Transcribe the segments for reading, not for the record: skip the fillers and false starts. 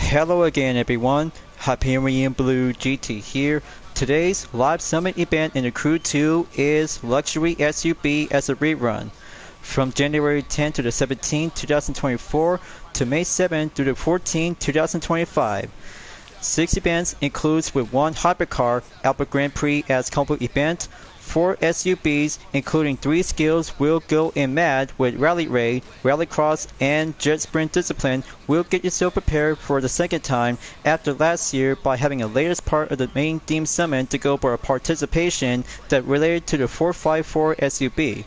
Hello again everyone, Hyperion-Blue-GT here. Today's live summit event in the Crew 2 is Luxury SUV as a rerun. From January 10 to the 17th, 2024 to May 7 through the 14th, 2025. 6 events includes with 1 hypercar, Albert Grand Prix as combo event, 4 SUVs including 3 skills will go in mad with Rally Raid, Rallycross, and Jet Sprint Discipline will get yourself prepared for the second time after last year by having a latest part of the main theme summit to go for a participation that related to the 454 SUV.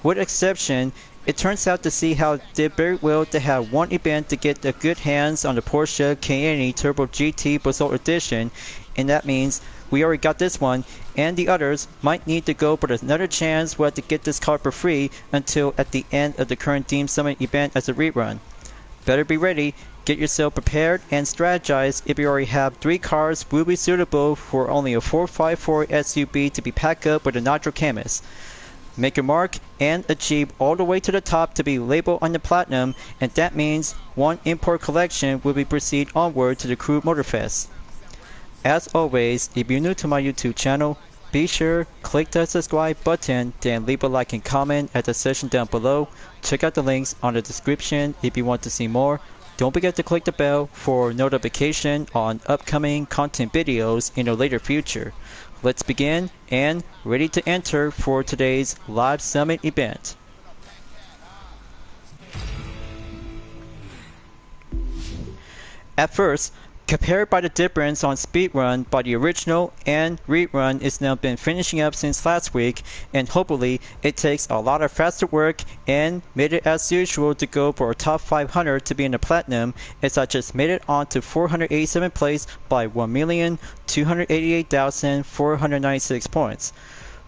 With exception, it turns out to see how it did very well to have one event to get the good hands on the Porsche Cayenne Turbo GT Basalt Edition, and that means we already got this one, and the others might need to go for another chance to get this car for free until at the end of the current Theme Summit event as a rerun. Better be ready, get yourself prepared, and strategize if you already have 3 cars will be suitable for only a 454 SUV to be packed up with a Nitro Camus. Make your mark and achieve all the way to the top to be labeled on the Platinum, and that means 1 import collection will be proceed onward to the Crew Motorfest. As always, if you're new to my YouTube channel, be sure click the subscribe button, then leave a like and comment at the section down below. Check out the links on the description if you want to see more. Don't forget to click the bell for notification on upcoming content videos in the later future. Let's begin and ready to enter for today's live summit event. At first, compared by the difference on speedrun by the original and rerun is now been finishing up since last week, and hopefully it takes a lot of faster work and made it as usual to go for a top 500 to be in the Platinum, as I just made it on to 487th place by 1,288,496 points.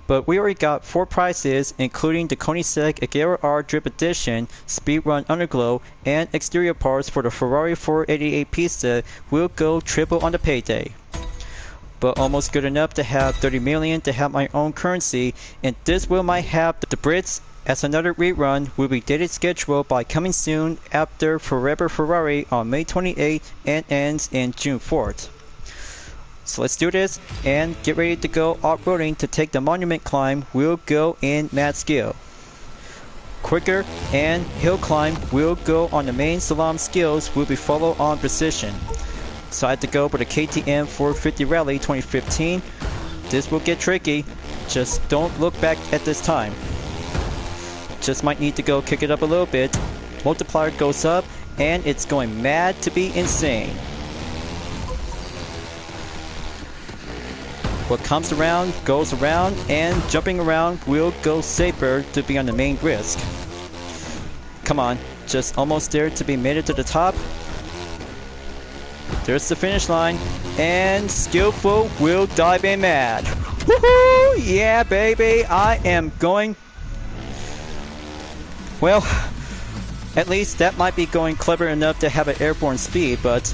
But we already got 4 prizes, including the Koenigsegg Agera R Drip Edition, Speedrun Underglow, and exterior parts for the Ferrari 488 Pista will go triple on the payday. But almost good enough to have 30 million to have my own currency, and this will might have the Brits as another rerun will be dated scheduled by coming soon after Forever Ferrari on May 28th and ends in June 4th. So let's do this and get ready to go off-roading to take the monument climb. We'll go in mad skill. Quicker and hill climb will go on the main slalom skills will be follow on precision. So I had to go for the KTM 450 Rally 2015. This will get tricky. Just don't look back at this time. Just might need to go kick it up a little bit. Multiplier goes up and it's going mad to be insane. What comes around goes around, and jumping around will go safer to be on the main risk. Come on, just almost there to be made it to the top. There's the finish line, and Skillful will dive in mad. Woohoo! Yeah, baby, I am going. Well, at least that might be going clever enough to have an airborne speed, but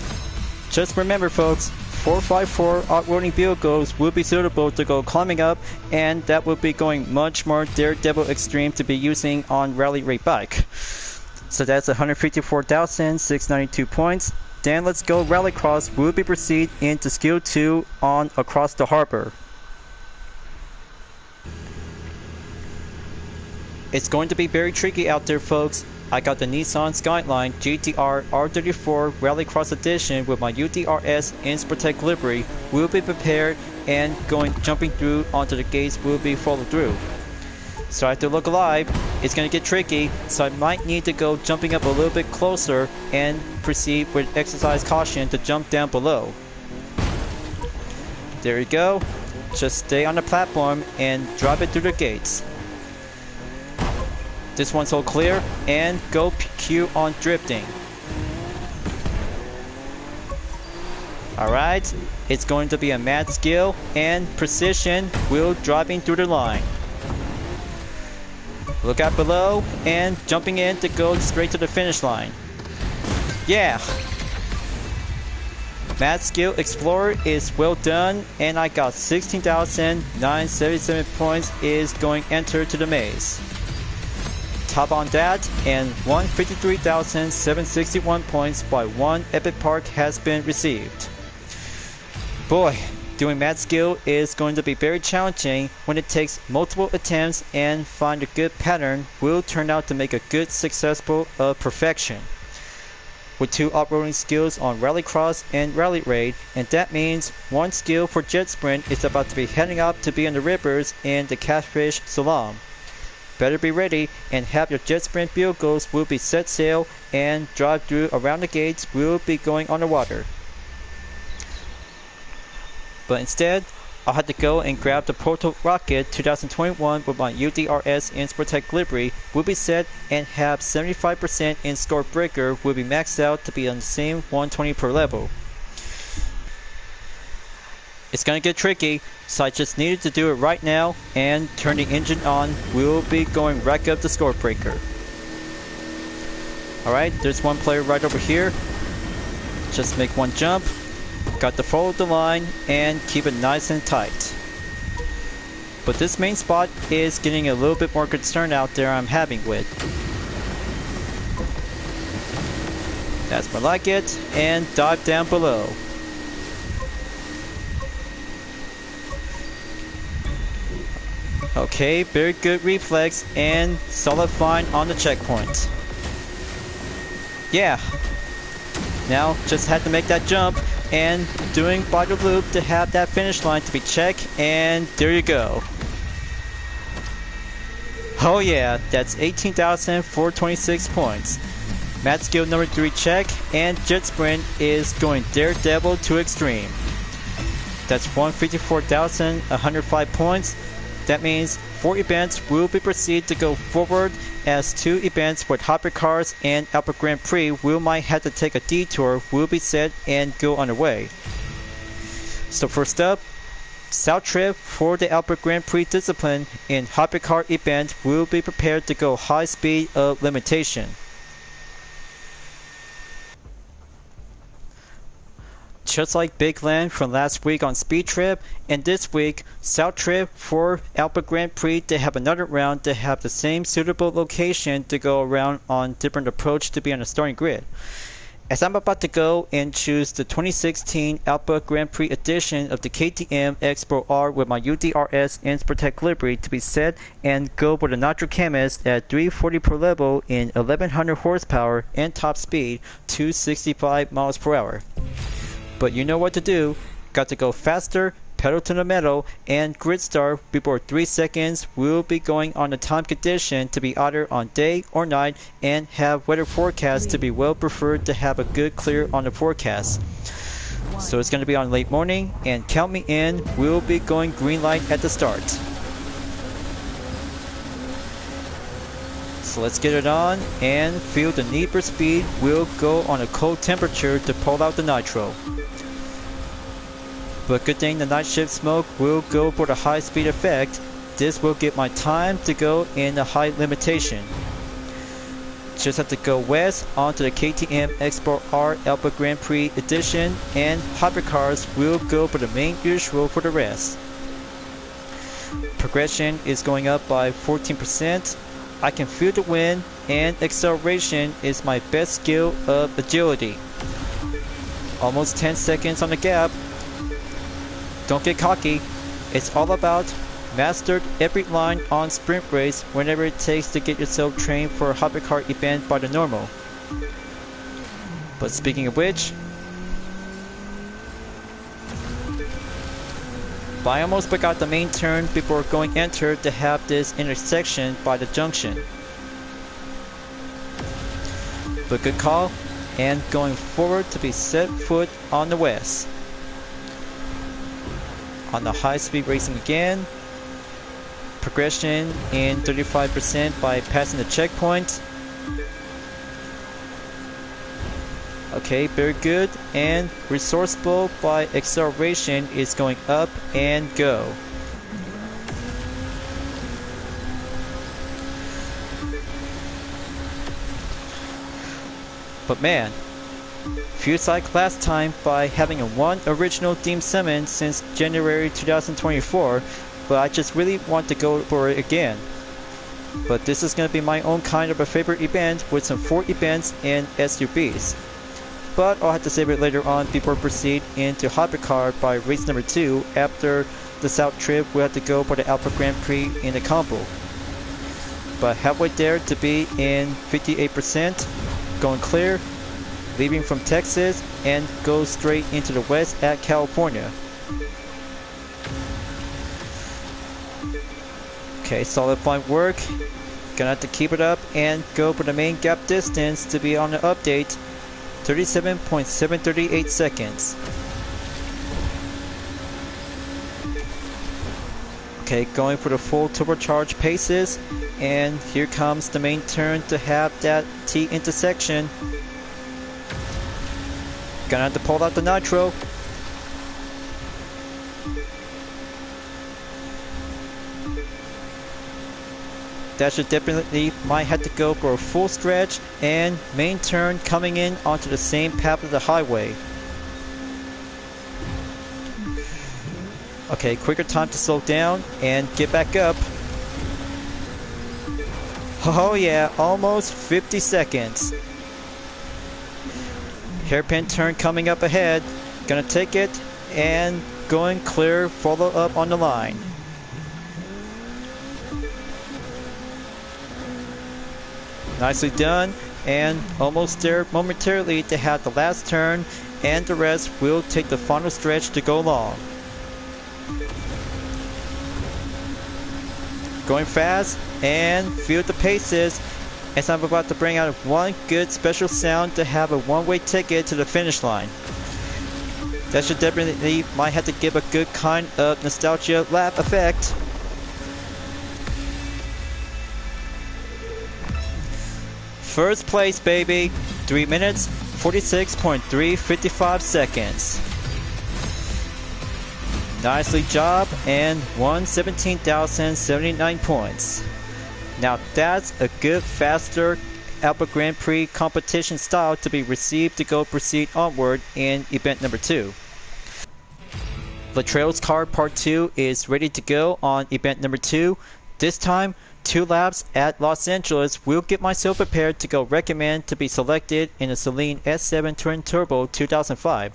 just remember, folks, 454 off-roading vehicles will be suitable to go climbing up, and that will be going much more daredevil extreme to be using on rally raid bike. So that's 154,692 points. Then let's go Rallycross will be proceed into skill 2 on Across the Harbor. It's going to be very tricky out there, folks. I got the Nissan Skyline GTR R34 Rallycross Edition with my UDRS Inspirtech livery. Will be prepared and jumping through onto the gates will be followed through. So I have to look alive. It's going to get tricky, so I might need to go jumping up a little bit closer and proceed with exercise caution to jump down below. There you go. Just stay on the platform and drive it through the gates. This one's all clear, and go Q on drifting. Alright, it's going to be a mad skill and precision will driving through the line. Look out below and jumping in to go straight to the finish line. Yeah! Mad Skill Explorer is well done, and I got 16,977 points is going enter to the maze. top on that, and 153,761 points by one epic park has been received. Boy, doing math skill is going to be very challenging when it takes multiple attempts, and find a good pattern will turn out to make a good successful of perfection. With 2 off-roading skills on Rallycross and Rally Raid, and that means 1 skill for Jet Sprint is about to be heading up to be in the rivers in the Catfish Slalom. Better be ready and have your Jet Sprint vehicles will be set sail, and drive through around the gates will be going on the water. But instead, I'll have to go and grab the Proto Rocket 2021 with my UDRS Insportec livery will be set, and have 75% in Score Breaker will be maxed out to be on the same 120 per level. It's gonna get tricky, so I just needed to do it right now, and turn the engine on. We'll be going rack up the Score Breaker. Alright, there's one player right over here. Just make one jump. Got to follow the line and keep it nice and tight. But this main spot is getting a little bit more concern out there I'm having with. That's more like it, and dive down below. Okay, very good reflex and solid fine on the checkpoint. Yeah. Now just had to make that jump and doing by the loop to have that finish line to be checked, and there you go. Oh yeah, that's 18,426 points. Math skill number 3 check, and Jet Sprint is going daredevil to extreme. That's 154,105 points. That means 4 events will be proceed to go forward, as 2 events with Hypercars and Alpha Grand Prix will might have to take a detour will be set and go on the way. So first up, South Trip for the Alpha Grand Prix discipline in Hypercar event will be prepared to go high speed of limitation. Just like Big Land from last week on Speed Trip, and this week, South Trip for Alpha Grand Prix to have another round to have the same suitable location to go around on different approach to be on the starting grid. As I'm about to go and choose the 2016 Alpha Grand Prix edition of the KTM X-Pro R with my UDRS Insportec livery to be set, and go with a Nitro Chemist at 340 per level in 1100 horsepower and top speed 265 miles per hour. But you know what to do. Got to go faster, pedal to the metal, and grid start before 3 seconds. We'll be going on the time condition to be either on day or night, and have weather forecast to be well preferred to have a good clear on the forecast. So it's going to be on late morning, and count me in. We'll be going green light at the start. So let's get it on and feel the need for speed. We'll go on a cold temperature to pull out the nitro. But good thing the night shift smoke will go for the high speed effect. This will get my time to go in the high limitation. Just have to go west onto the KTM X-Pro R Alpha Grand Prix edition, and Hypercars will go for the main usual for the rest. Progression is going up by 14%. I can feel the wind, and acceleration is my best skill of agility. Almost 10 seconds on the gap. Don't get cocky. It's all about mastered every line on sprint race whenever it takes to get yourself trained for a Hypercar event by the normal. But speaking of which, I almost forgot the main turn before going enter to have this intersection by the junction. But good call, and going forward to be set foot on the west. On the high speed racing again. Progression in 35% by passing the checkpoint. Okay, very good. And resourceful by acceleration is going up and go. But man, feels like last time by having a one original theme summon since January 2024, but I just really want to go for it again. but this is going to be my own kind of a favorite event with some 4 events in SUVs. But I'll have to save it later on before we proceed into Hypercar by race number 2. After the South trip, we'll have to go for the Alpha Grand Prix in the combo. But halfway there to be in 58%, going clear, leaving from Texas and go straight into the west at California. Okay, solid fine work. Gonna have to keep it up and go for the main gap distance to be on the update. 37.738 seconds. Okay, going for the full turbocharged paces, and here comes the main turn to have that T intersection. Gonna have to pull out the nitro. That should definitely might have to go for a full stretch, and main turn coming in onto the same path of the highway. Okay, quicker time to slow down and get back up. Oh yeah, almost 50 seconds. Hairpin turn coming up ahead. Gonna take it and going clear, follow up on the line. Nicely done, and almost there momentarily to have the last turn, and the rest will take the final stretch to go long. Going fast, and feel the paces as I'm about to bring out one good special sound to have a one-way ticket to the finish line. That should definitely might have to give a good kind of nostalgia lap effect. First place, baby. 3 minutes, 46.355 seconds. Nicely job, and 117,079 points. Now that's a good, faster Alpha Grand Prix competition style to be received to go proceed onward in event number 2. Latrell's car part 2 is ready to go on event number 2. This time, 2 laps at Los Angeles will get myself prepared to go recommend to be selected in the Celine S7 Twin Turbo 2005.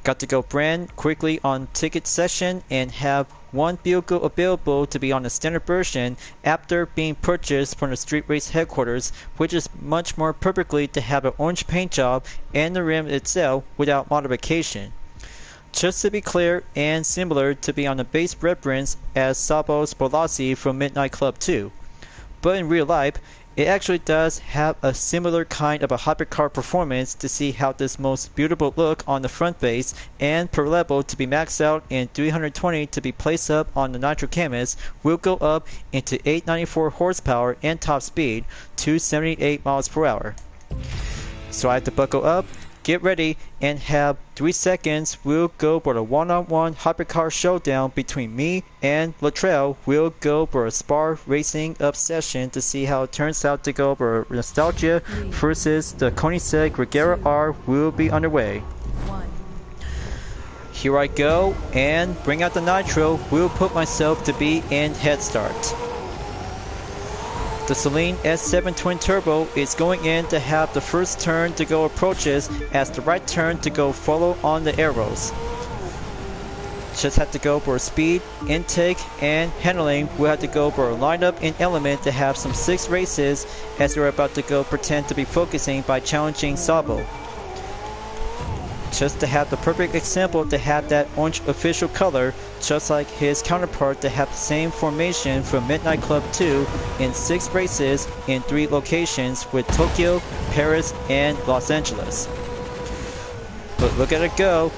Got to go brand quickly on ticket session and have one vehicle available to be on the standard version after being purchased from the street race headquarters, which is much more perfectly to have an orange paint job and the rim itself without modification. Just to be clear and similar to be on the base reference as Sabo's Bolasi from Midnight Club 2. But in real life, it actually does have a similar kind of a hypercar performance to see how this most beautiful look on the front face and per level to be maxed out in 320 to be placed up on the nitro canvas will go up into 894 horsepower and top speed 278 miles per hour. So I have to buckle up, get ready, and have 3 seconds. We'll go for the one-on-one hypercar showdown between me and Latrell. We'll go for a spar racing up session to see how it turns out to go for Nostalgia versus the Koenigsegg Regera R will be underway. Here I go, and bring out the nitro. We'll put myself to be in head start. The Celine S7 Twin Turbo is going in to have the first turn to go approaches as the right turn to go follow on the arrows. Just have to go for speed, intake, and handling. We'll have to go for a lineup and element to have some 6 races as we're about to go pretend to be focusing by challenging Sabo. Just to have the perfect example to have that orange official color, just like his counterpart to have the same formation from Midnight Club 2 in 6 races in 3 locations with Tokyo, Paris, and Los Angeles. But look at it go.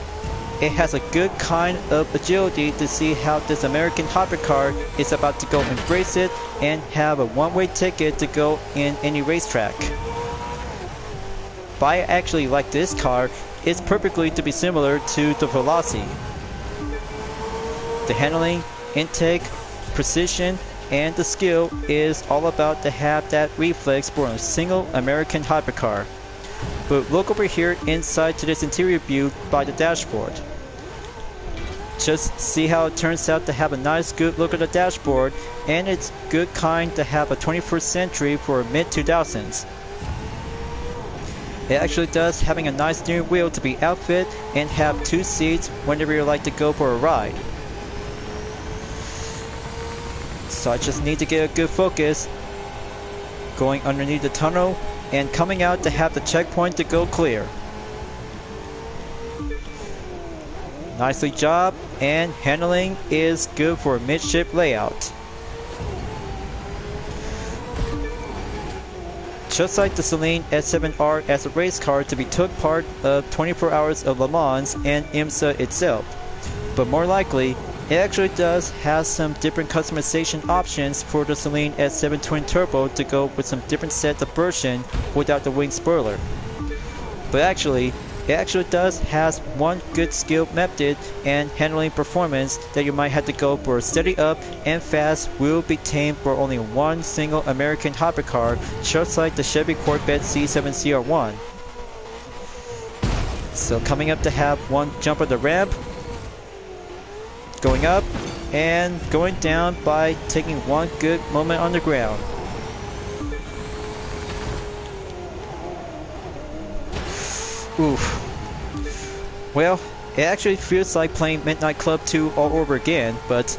It has a good kind of agility to see how this American hypercar is about to go embrace it and have a one-way ticket to go in any racetrack. But I actually like this car. It's perfectly to be similar to the Velocity. The handling, intake, precision, and the skill is all about to have that reflex for a single American hypercar. But look over here inside to this interior view by the dashboard. Just see how it turns out to have a nice good look at the dashboard, and it's good kind to have a 21st century for mid-2000s. It actually does having a nice steering wheel to be outfit and have 2 seats whenever you like to go for a ride. So I just need to get a good focus going underneath the tunnel and coming out to have the checkpoint to go clear. Nicely job, and handling is good for a midship layout. Just like the Celine S7R as a race car to be took part of 24 Hours of Le Mans and IMSA itself. But more likely, it actually does have some different customization options for the Celine S7 Twin Turbo to go with some different sets of version without the wing spoiler. But actually, it actually does has one good skill method and handling performance that you might have to go for steady up and fast will be tamed for only one single American hypercar, just like the Chevy Corvette C7 CR1. So coming up to have one jump of the ramp, going up and going down by taking one good moment on the ground. Oof. Well, it actually feels like playing Midnight Club 2 all over again, but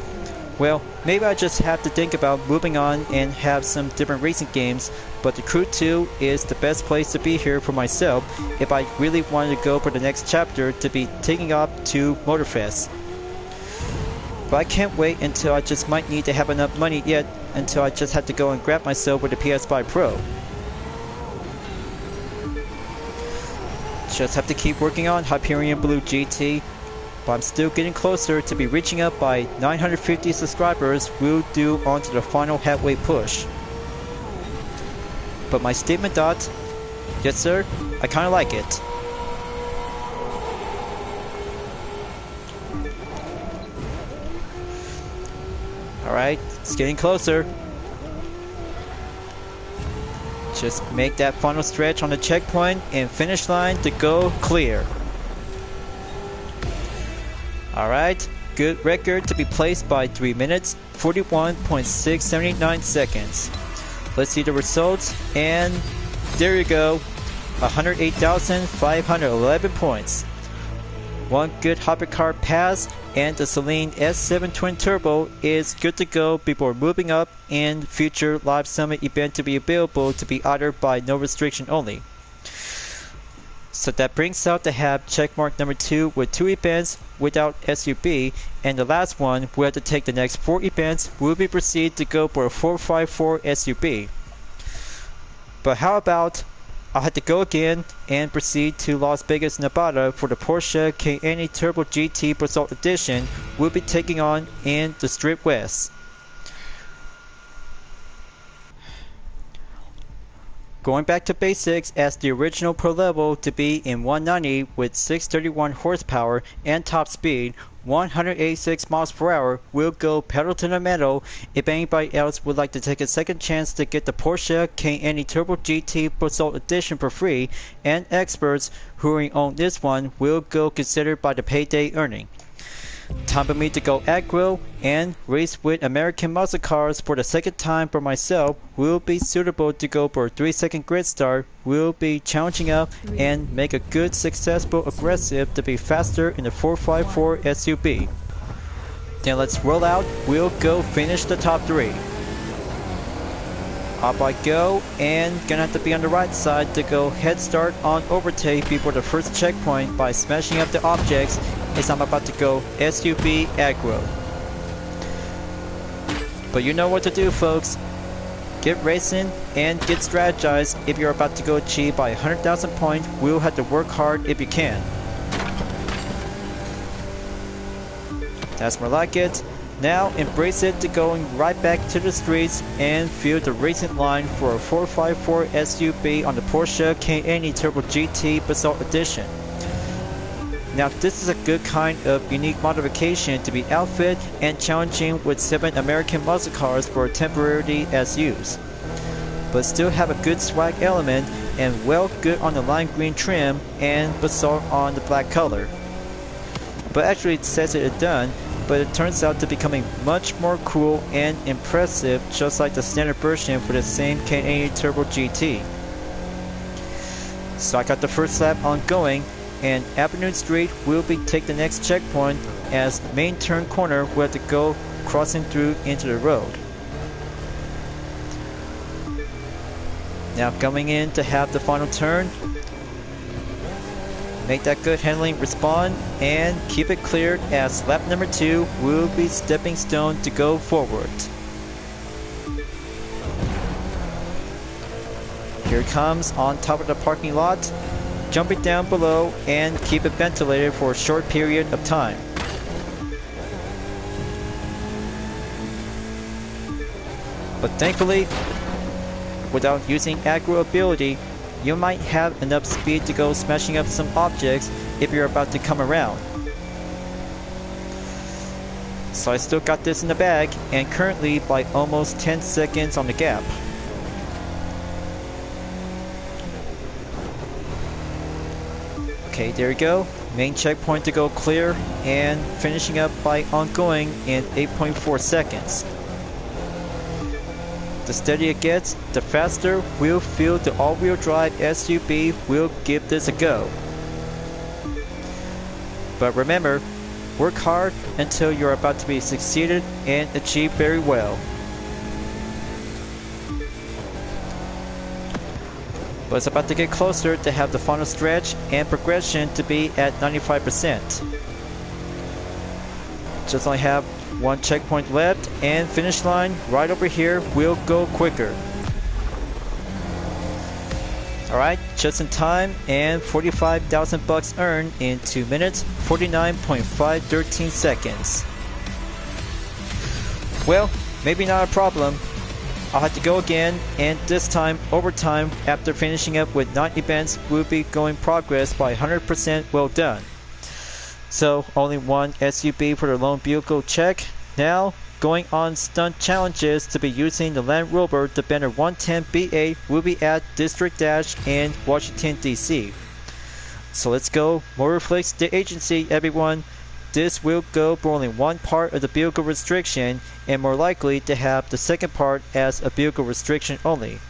well, maybe I just have to think about moving on and have some different racing games, but the Crew 2 is the best place to be here for myself if I really wanted to go for the next chapter to be taking off to Motorfest. But I can't wait until I just might need to have enough money yet until I just have to go and grab myself with a PS5 Pro. Just have to keep working on Hyperion-Blue-GT, but I'm still getting closer to be reaching up by 950 subscribers we'll do onto the final halfway push. But my statement dot, yes sir, I kinda like it. Alright, it's getting closer. Just make that final stretch on the checkpoint and finish line to go clear. Alright, good record to be placed by 3 minutes, 41.679 seconds. Let's see the results, and there you go, 108,511 points. One good hypercar pass, and the Celine S7 Twin Turbo is good to go before moving up in future live summit event to be available to be ordered by no restriction only. So that brings out to have checkmark number 2 with 2 events without SUB, and the last one we have to take the next 4 events will be proceed to go for a 454 SUB. But how about I'll have to go again and proceed to Las Vegas, Nevada for the Porsche Cayenne Turbo GT Basalt Edition we'll be taking on in the Strip West. Going back to basics as the original Pro level to be in 190 with 631 horsepower and top speed, 186 miles per hour will go pedal to the metal. If anybody else would like to take a second chance to get the Porsche Cayenne Turbo GT Basalt Edition for free, and experts who own this one will go considered by the payday earning. Time for me to go aggro and race with American muscle cars for the second time for myself will be suitable to go for a 3-second grid start, will be challenging up and make a good successful aggressive to be faster in the 454 SUV. Then let's roll out, we'll go finish the top 3. Up I go, and gonna have to be on the right side to go head start on overtake before the first checkpoint by smashing up the objects as I'm about to go SUV aggro. But you know what to do, folks. Get racing and get strategized if you're about to go achieve by 100,000 points. We'll have to work hard if you can. That's more like it. Now embrace it to going right back to the streets and feel the racing line for a 454 SUV on the Porsche Cayenne Turbo GT Basalt Edition. Now this is a good kind of unique modification to be outfit and challenging with 7 American muscle cars for temporarily as used, but still have a good swag element and well good on the lime green trim and basalt on the black color. but actually it says it's done, but it turns out to becoming much more cool and impressive, just like the standard version for the same K80 Turbo GT. So I got the first lap ongoing, and Avenue Street will take the next checkpoint, as main turn corner will have to go crossing through into the road. Now coming in to have the final turn. Make that good handling respond and keep it cleared, as lap number 2 will be stepping stone to go forward. Here it comes on top of the parking lot, jumping down below, and keep it ventilated for a short period of time. But thankfully, without using aggro ability, you might have enough speed to go smashing up some objects if you're about to come around. So I still got this in the bag, and currently by almost 10 seconds on the gap. Okay, there you go. Main checkpoint to go clear, and finishing up by ongoing in 8.4 seconds. The steadier it gets, the faster we'll feel the all-wheel drive SUV will give this a go. But remember, work hard until you're about to be succeeded and achieve very well. But it's about to get closer to have the final stretch and progression to be at 95%. Just only have one checkpoint left, and finish line right over here will go quicker. Alright, just in time, and 45,000 bucks earned in 2 minutes, 49.513 seconds. Well, maybe not a problem. I'll have to go again, and this time overtime after finishing up with 9 events will be going progress by 100% well done. So only one SUV for the lone vehicle check. Now going on stunt challenges to be using the Land Rover Defender 110BA will be at District Dash in Washington DC. So let's go Motorflix the agency, everyone. This will go for only one part of the vehicle restriction, and more likely to have the second part as a vehicle restriction only.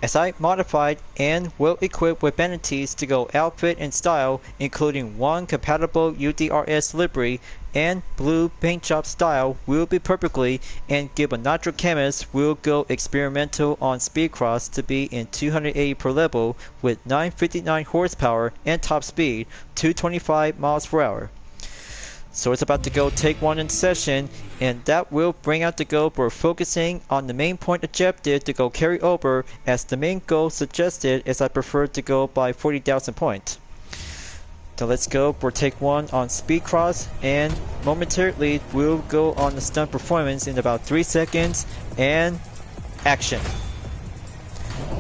As I modified and well equipped with vanities to go outfit and style, including one compatible UDRS livery and blue paint job style will be perfectly, and give a Nitro Chemist will go experimental on Speedcross to be in 280 per level with 959 horsepower and top speed 225 miles per hour. So it's about to go take one in session, and that will bring out the goal for focusing on the main point objective to go carry over, as the main goal suggested is I prefer to go by 40,000 points. So let's go for take one on Speedcross, and momentarily we'll go on the stunt performance in about 3 seconds, and action.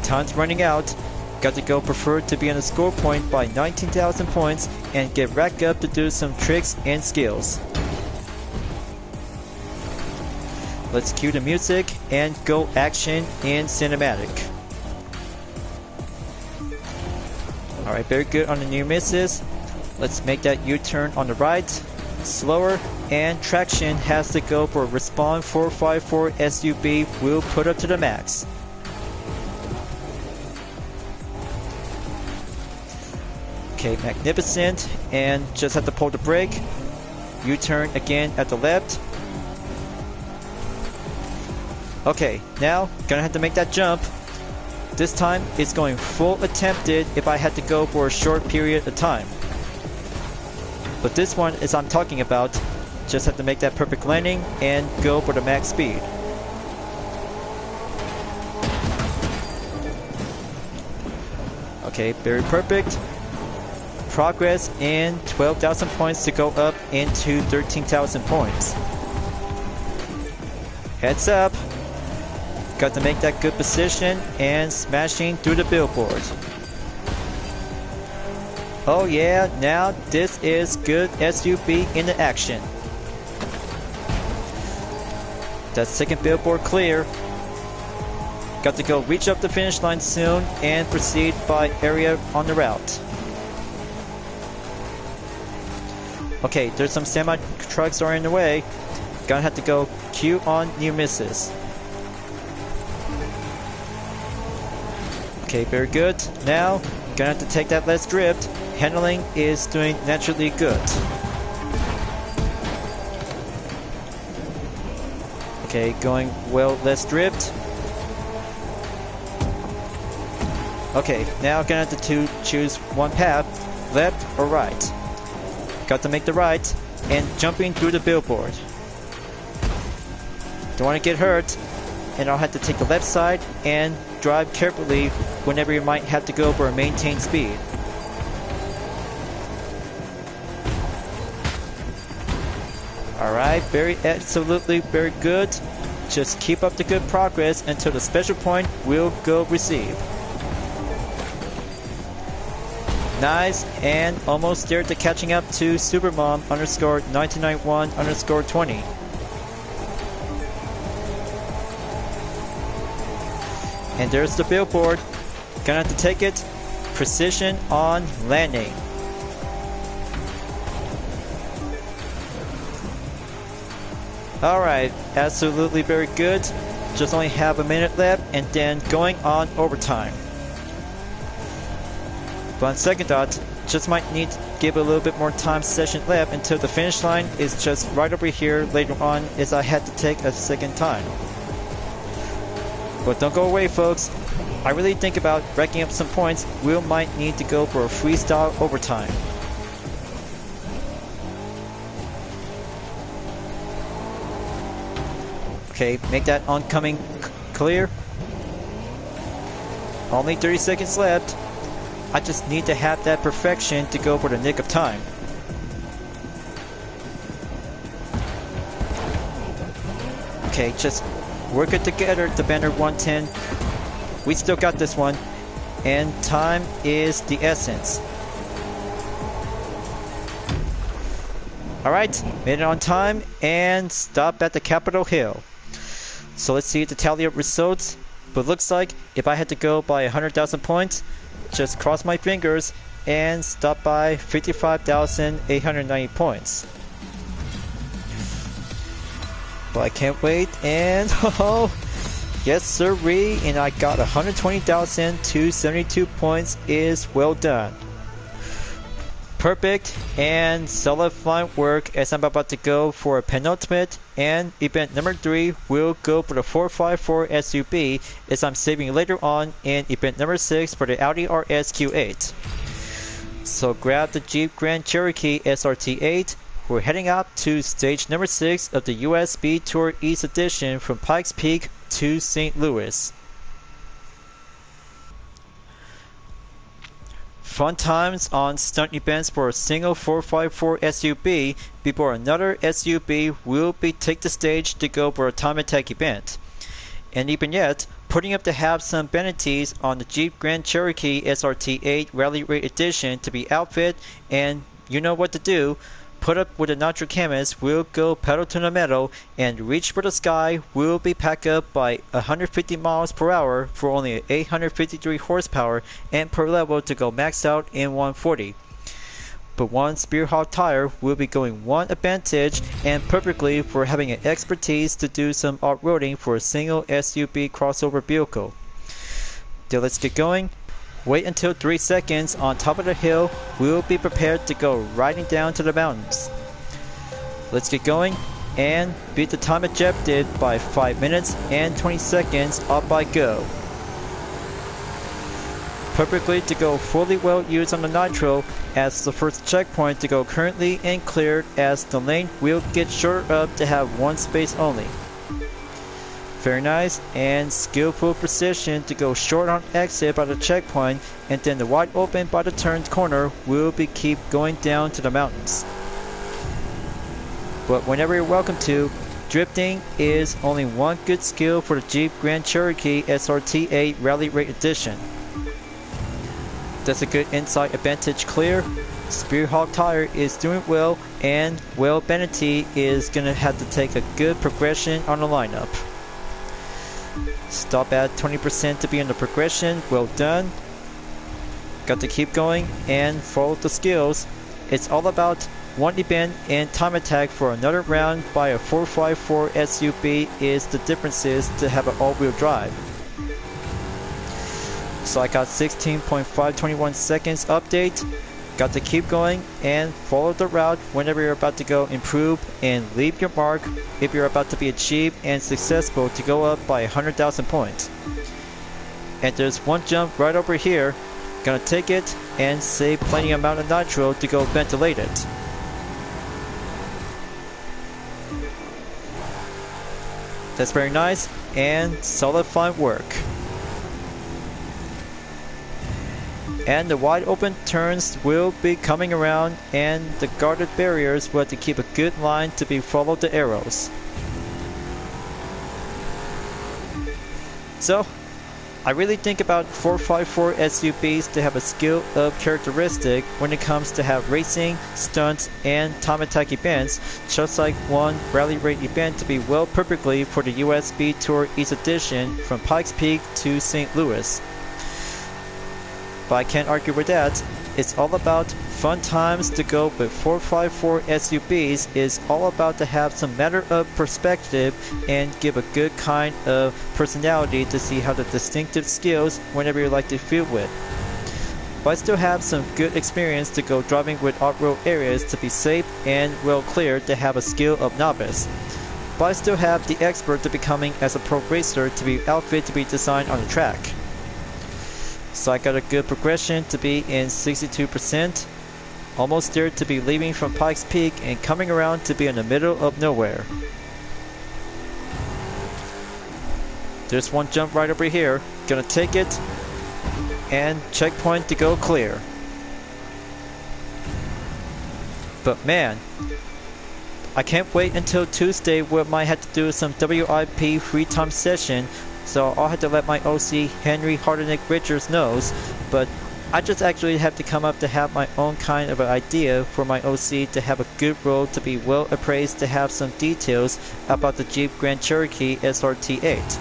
Time's running out. Got to go preferred to be on the score point by 19,000 points and get racked up to do some tricks and skills. Let's cue the music and go action in cinematic. Alright, very good on the near misses. Let's make that U-turn on the right. Slower, and traction has to go for Respawn 454 SUV will put up to the max. Okay, magnificent, and just have to pull the brake. U-turn again at the left. Okay, now gonna have to make that jump. This time it's going full attempted if I had to go for a short period of time. But this one is I'm talking about. Just have to make that perfect landing and go for the max speed. Okay, very perfect. Progress in 12,000 points to go up into 13,000 points. Heads up. Got to make that good position and smashing through the billboard. Oh yeah, now this is good SUV in the action. That second billboard clear. Got to go reach up the finish line soon and proceed by area on the route. Okay, there's some semi trucks are in the way. Gonna have to go Q on near misses. Okay, very good. Now, gonna have to take that less drift. Handling is doing naturally good. Okay, going well, less drift. Okay, now gonna have to choose one path, left or right. Got to make the right, and jumping through the billboard. Don't want to get hurt, and I'll have to take the left side and drive carefully whenever you might have to go for a maintained speed. Alright, absolutely very good. Just keep up the good progress until the special point will go receive. Nice, and almost there to catching up to Supermom underscore 1991 underscore 20. And there's the billboard. Gonna have to take it. Precision on landing. Alright, absolutely very good. Just only have a minute left and then going on overtime. But on second thought, just might need to give a little bit more time session left until the finish line is just right over here later on, as I had to take a second time. But don't go away, folks. I really think about racking up some points. We might need to go for a freestyle overtime. Okay, make that oncoming clear. Only 30 seconds left. I just need to have that perfection to go for the nick of time. Okay, just work it together, the banner 110. We still got this one. And time is the essence. Alright, made it on time and stop at the Capitol Hill. So let's see the tally of results. But looks like if I had to go by 100,000 points, just cross my fingers and stop by 55,890 points. But I can't wait, and oh, yes sirree, and I got 120,272 points. Is well done. Perfect and solid fine work, as I'm about to go for a penultimate, and event number 3 will go for the 454 SUV, as I'm saving later on in event number 6 for the Audi RS Q8. So grab the Jeep Grand Cherokee SRT8. We're heading out to stage number 6 of the US Speed Tour East Edition from Pikes Peak to St. Louis. Fun times on stunt events for a single 454 SUV before another SUV will take the stage to go for a time attack event. And even yet, putting up to have some vanities on the Jeep Grand Cherokee SRT8 Rally Raid Edition to be outfit, and you know what to do. Put up with a Nitro Chemist will go pedal to the metal, and reach for the sky will be packed up by 150 miles per hour for only 853 horsepower and per level to go maxed out in 140. But one Spearhawk tire will be going one advantage and perfectly for having an expertise to do some off-roading for a single SUV crossover vehicle. Then let's get going. Wait until 3 seconds on top of the hill. We'll be prepared to go riding down to the mountains. Let's get going and beat the time ejected by 5 minutes and 20 seconds off by go. Perfectly to go fully well used on the nitro, as the first checkpoint to go currently and cleared, as the lane will get shorter up to have one space only. Very nice and skillful precision to go short on exit by the checkpoint, and then the wide open by the turned corner will keep going down to the mountains. But whenever you're welcome to, drifting is only one good skill for the Jeep Grand Cherokee SRT8 Rally Raid Edition. That's a good inside advantage clear. Spearhawk tire is doing well, and well Benety is gonna have to take a good progression on the lineup. Stop at 20% to be in the progression. Well done. Got to keep going and follow the skills. It's all about one event and time attack for another round by a 454 SUV is the differences to have an all-wheel drive. So I got 16.521 seconds update. Got to keep going and follow the route whenever you're about to go improve and leave your mark if you're about to be achieved and successful to go up by 100,000 points. And there's one jump right over here. Gonna take it and save plenty amount of nitro to go ventilate it. That's very nice and solid fine work. And the wide open turns will be coming around and the guarded barriers will have to keep a good line to be followed the arrows. So I really think about 454 SUVs to have a skill of characteristic when it comes to have racing, stunts, and time attack events, just like one rally raid event to be well perfectly for the US Speed Tour East Edition from Pikes Peak to St. Louis. But I can't argue with that. It's all about fun times to go with 454 SUVs is all about to have some matter of perspective and give a good kind of personality to see how the distinctive skills whenever you like to field with. But I still have some good experience to go driving with off-road areas to be safe and well cleared to have a skill of novice. But I still have the expert to becoming as a pro racer to be outfit to be designed on the track. So I got a good progression to be in 62%, almost there to be leaving from Pikes Peak and coming around to be in the middle of nowhere. There's one jump right over here, gonna take it and checkpoint to go clear. But man, I can't wait until Tuesday where I might have to do some WIP free time session. So I'll have to let my OC Henry Hardenick Richards knows, but I just actually have to come up to have my own kind of an idea for my OC to have a good road to be well appraised to have some details about the Jeep Grand Cherokee SRT8.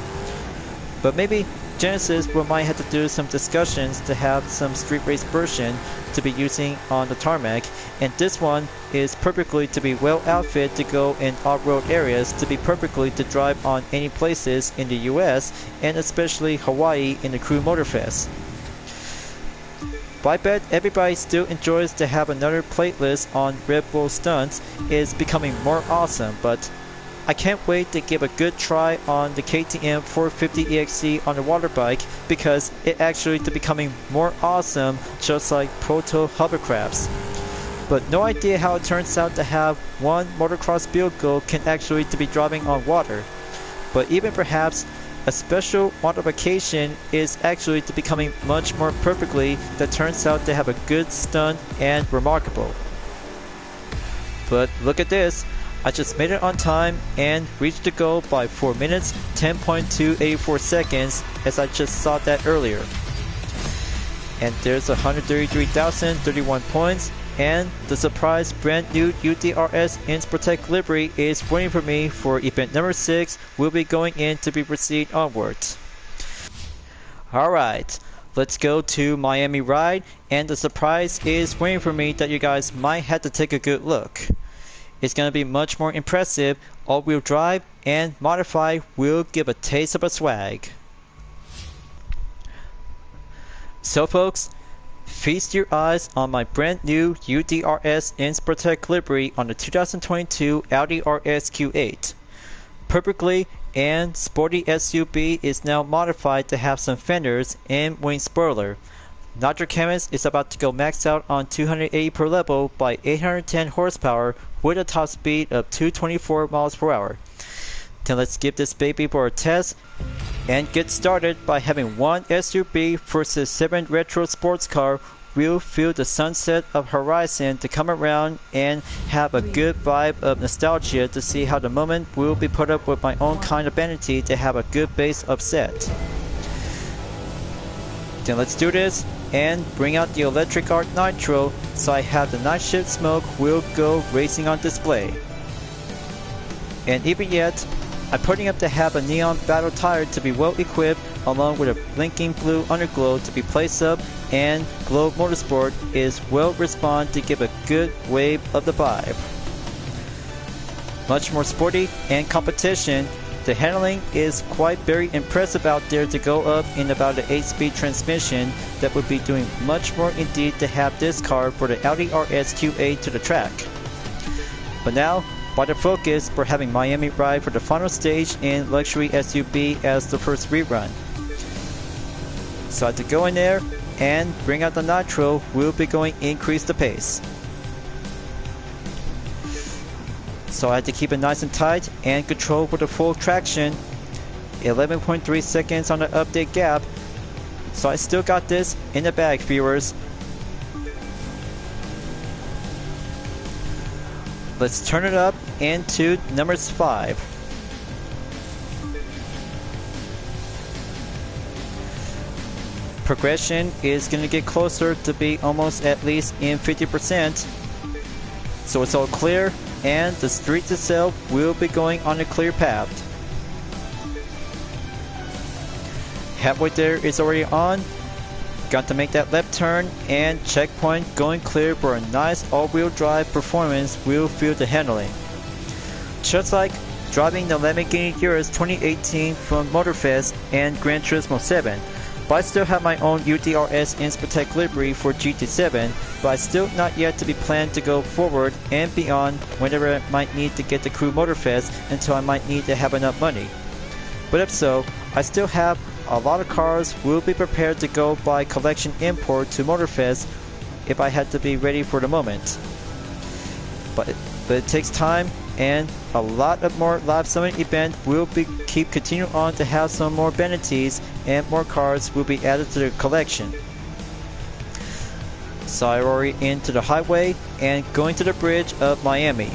But maybe Genesis will might have to do some discussions to have some street race version to be using on the tarmac, and this one is perfectly to be well outfitted to go in off-road areas to be perfectly to drive on any places in the US and especially Hawaii in the Crew Motorfest. But I bet everybody still enjoys to have another playlist on Red Bull stunts is becoming more awesome, but I can't wait to give a good try on the KTM 450 EXC on the water bike because it actually to becoming more awesome just like proto hovercrafts. But no idea how it turns out to have one motocross vehicle can actually to be driving on water. But even perhaps a special modification is actually to becoming much more perfectly that turns out to have a good stunt and remarkable. But look at this. I just made it on time and reached the goal by 4 minutes 10.284 seconds as I just saw that earlier. And there's 133,031 points and the surprise brand new UDRS InSprotect livery is waiting for me for event number 6. We'll be going in to be proceed onwards. Alright, let's go to Miami Ride and the surprise is waiting for me that you guys might have to take a good look. It's going to be much more impressive, all-wheel drive, and modified will give a taste of a swag. So folks, feast your eyes on my brand new UDRS InSprotect livery on the 2022 Audi RS Q8. Perfectly and sporty SUV is now modified to have some fenders and wing spoiler. Nitro Chemist is about to go max out on 280 per level by 810 horsepower with a top speed of 224 miles per hour. Then let's give this baby for a test and get started by having one SUV versus 7 retro sports car. We'll feel the sunset of Horizon to come around and have a good vibe of nostalgia to see how the moment will be put up with my own kind of vanity to have a good base upset. Then let's do this and bring out the electric arc nitro so I have the night shift smoke will go racing on display. And even yet, I'm putting up to have a neon battle tire to be well equipped along with a blinking blue underglow to be placed up, and Glow Motorsport is well respond to give a good wave of the vibe. Much more sporty and competition. The handling is quite very impressive out there to go up in about an 8-speed transmission that would be doing much more indeed to have this car for the Audi RS Q8 to the track. But now, by the focus for having Miami ride for the final stage in luxury SUV as the first rerun. So I had to go in there and bring out the nitro. We'll be going increase the pace. So I had to keep it nice and tight and control with the full traction. 11.3 seconds on the update gap. So I still got this in the bag, viewers. Let's turn it up into numbers 5. Progression is going to get closer to be almost at least in 50%. So it's all clear, and the street itself will be going on a clear path. Halfway there is already on. Got to make that left turn, and checkpoint going clear for a nice all-wheel drive performance. Will feel the handling. Just like driving the Lamborghini Urus 2018 from Motorfest and Gran Turismo 7. But I still have my own UDRS Inspotech livery for GT7, but I still not yet to be planned to go forward and beyond whenever I might need to get to Crew Motorfest until I might need to have enough money. But if so, I still have a lot of cars will be prepared to go by collection import to Motorfest if I had to be ready for the moment. But it takes time, and a lot of more live summit event will be keep continuing on to have some more vanities, and more cars will be added to the collection. So I'm already into the highway and going to the bridge of Miami.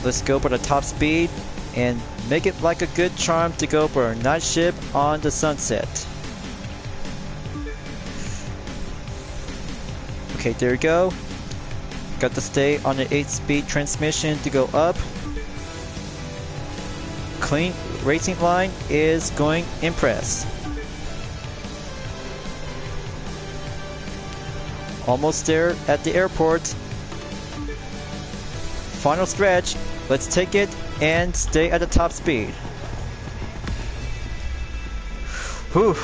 Let's go for the top speed and make it like a good charm to go for a night shift on the sunset. Okay, there we go. Got to stay on the 8-speed transmission to go up. Clean racing line is going impress. Almost there at the airport. Final stretch. Let's take it and stay at the top speed. Whew.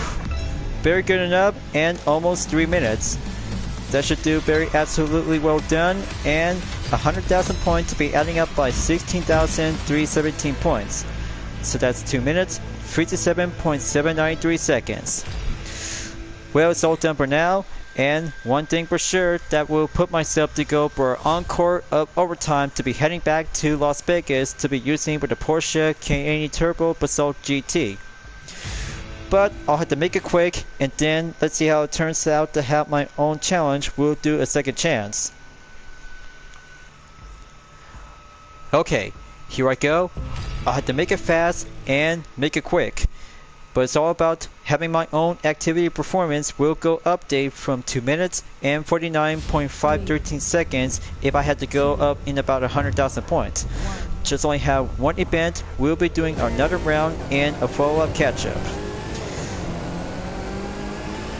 Very good enough, and almost 3 minutes. That should do very absolutely well done, and 100,000 points to be adding up by 16,317 points. So that's 2 minutes, 57.793 seconds. Well, it's all done for now, and one thing for sure, that will put myself to go for an encore of overtime to be heading back to Las Vegas to be using with the Porsche Cayenne Turbo Basalt GT. But I'll have to make it quick, and then let's see how it turns out to have my own challenge. We'll do a second chance. Okay, here I go. I'll have to make it fast and make it quick. But it's all about having my own activity performance will go update from 2 minutes and 49.513 seconds if I had to go up in about 100,000 points. Just only have one event, we'll be doing another round and a follow-up catch-up.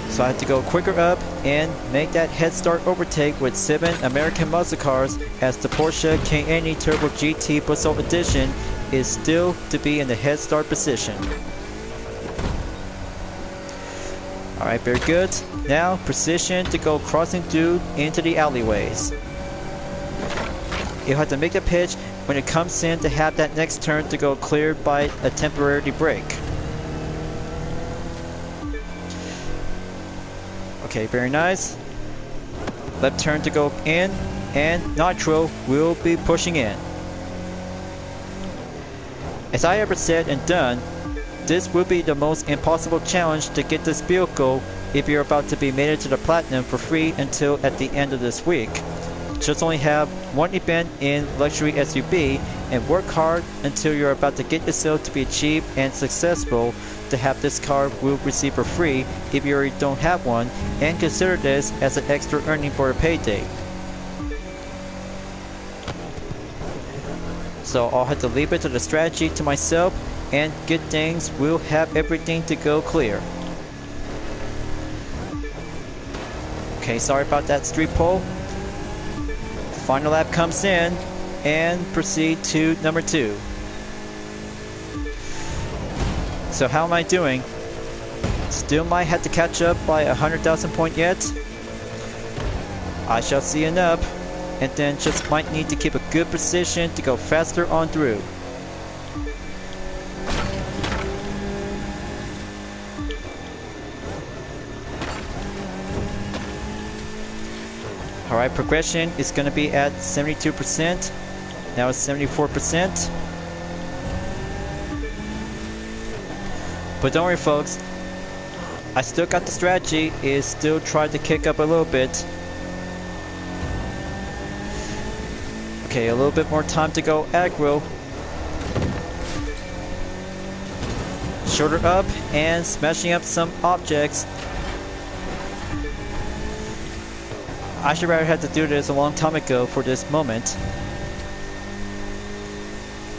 So I had to go quicker up and make that head start overtake with 7 American muscle cars, as the Porsche Cayenne Turbo GT Basalt Edition is still to be in the head start position. Alright, very good. Now precision to go crossing through into the alleyways. You'll have to make the pitch when it comes in to have that next turn to go cleared by a temporary break. Okay, very nice. Left turn to go in, and Nitro will be pushing in. As I ever said and done, this will be the most impossible challenge to get this vehicle if you're about to be made it to the Platinum for free until at the end of this week. Just only have one event in luxury SUV and work hard until you're about to get yourself to be cheap and successful to have this car will receive for free if you already don't have one, and consider this as an extra earning for a payday. So I'll have to leave it to the strategy to myself and good things will have everything to go clear. Okay, sorry about that street pole. Final lap comes in and proceed to number 2. So how am I doing? Still might have to catch up by 100,000 point yet. I shall see enough, and then just might need to keep a good position to go faster on through. Alright, progression is going to be at 72%. Now it's 74%. But don't worry folks, I still got the strategy, is still trying to kick up a little bit. Okay, a little bit more time to go aggro. Shoulder up and smashing up some objects. I should rather have to do this a long time ago for this moment.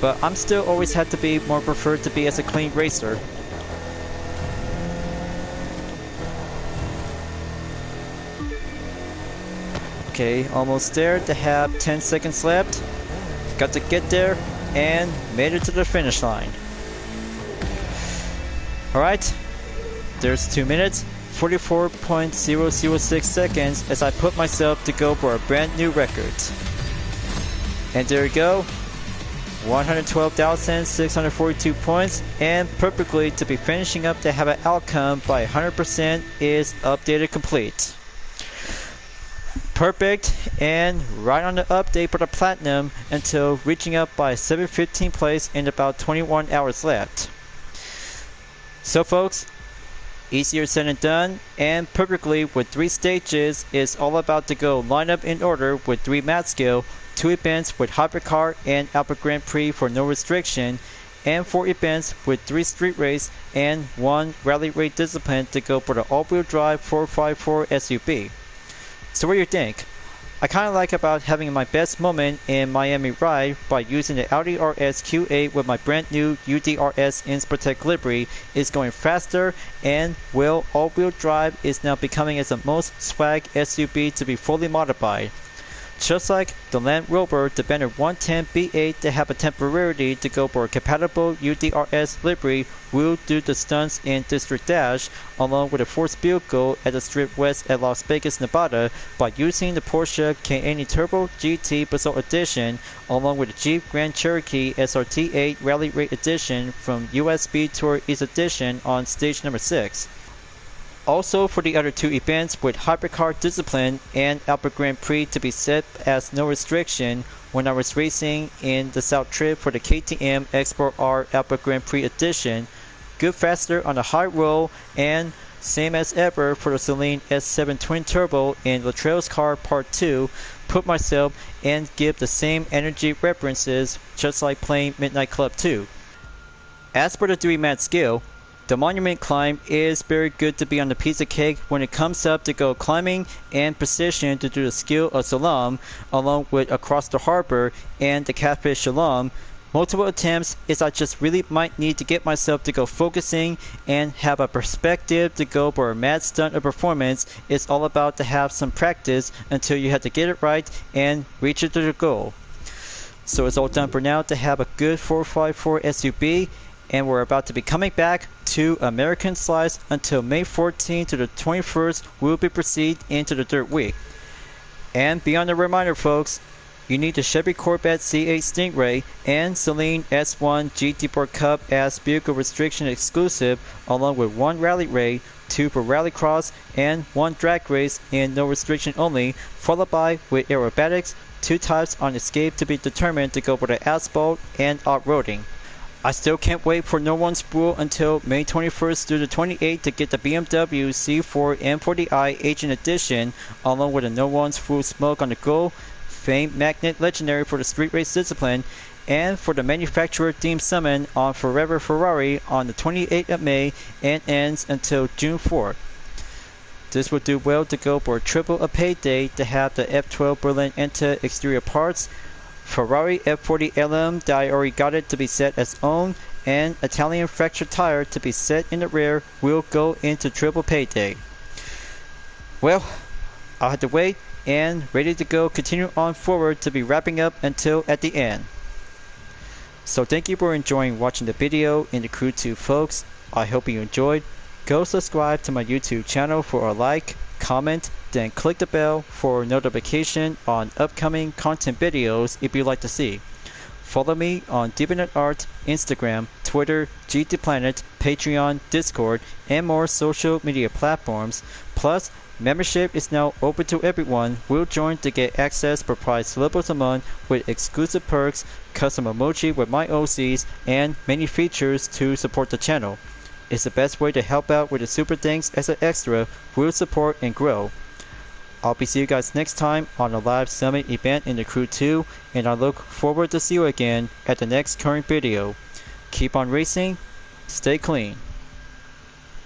But I'm still always had to be more preferred to be as a clean racer. Okay, almost there to have 10 seconds left. Got to get there and made it to the finish line. Alright, there's 2 minutes, 44.006 seconds as I put myself to go for a brand new record. And there we go, 112,642 points, and perfectly to be finishing up to have an outcome by 100% is updated complete. Perfect, and right on the update for the platinum until reaching up by 715 place in about 21 hours left. So folks, easier said than done, and perfectly with 3 stages is all about to go line up in order with 3 mat skill, 2 events with Hypercar and Alpha Grand Prix for no restriction, and 4 events with 3 street race and 1 rally raid discipline to go for the all-wheel drive 454 SUV. So what do you think? I kinda like about having my best moment in Miami ride by using the Audi RS Q8 with my brand new UDRS Inspirtech livery is going faster, and well, all-wheel drive is now becoming as the most swag SUV to be fully modified. Just like the Land Rover, the Banner 110 B8 to have a temporarily to go for a compatible UDRS livery will do the stunts in District Dash, along with a Force vehicle at the Strip West at Las Vegas, Nevada, by using the Porsche Cayenne Turbo GT Basalt Edition, along with the Jeep Grand Cherokee SRT8 Rally Raid Edition from USB Tour East Edition on stage number 6. Also for the other 2 events with Hypercar Discipline and Alpha Grand Prix to be set as no restriction when I was racing in the South Trip for the KTM Export R Alpha Grand Prix Edition, good faster on the high roll, and same as ever for the Celine S7 Twin Turbo in Latrell's Car Part 2, put myself and give the same energy references just like playing Midnight Club 2. As for the 3 mat skill, the monument climb is very good to be on the piece of cake when it comes up to go climbing and precision to do the skill of Salam, along with across the harbor and the Catfish Shalom. Multiple attempts is I just really might need to get myself to go focusing and have a perspective to go for a mad stunt of performance. It's all about to have some practice until you have to get it right and reach it to the goal. So it's all done for now to have a good 454 SUV. And we're about to be coming back to American Slice until May 14th to the 21st. We'll be proceed into the Dirt Week. And beyond a reminder folks, you need the Chevy Corvette C8 Stingray and Celine S1 GT4 Cup as vehicle restriction exclusive, along with 1 rally raid, 2 for rallycross, and 1 drag race in no restriction only, followed by with aerobatics, 2 types on escape to be determined to go for the asphalt and off-roading. I still can't wait for No One's Rule until May 21st through the 28th to get the BMW C4 M40i Agent Edition, along with a No One's Rule Smoke on the Go, famed Magnet Legendary for the Street Race Discipline, and for the manufacturer themed summon on Forever Ferrari on the 28th of May and ends until June 4th. This would do well to go for a triple a payday to have the F12 Berlin Enta exterior parts, Ferrari F40 LM that I already got it to be set as own, and Italian fractured tire to be set in the rear will go into triple payday. Well, I'll have to wait and ready to go, continue on forward to be wrapping up until at the end. So thank you for enjoying watching the video in the Crew 2 folks. I hope you enjoyed. Go subscribe to my YouTube channel for a like, comment, then click the bell for notification on upcoming content videos if you'd like to see. Follow me on DeviantArt, Instagram, Twitter, GT Planet, Patreon, Discord, and more social media platforms. Plus, membership is now open to everyone. Will join to get access for price levels a month with exclusive perks, custom emoji with my OCs, and many features to support the channel. It's the best way to help out with the super things as an extra, will support and grow. I'll be seeing you guys next time on a live summit event in the Crew 2, and I look forward to see you again at the next current video. Keep on racing, stay clean.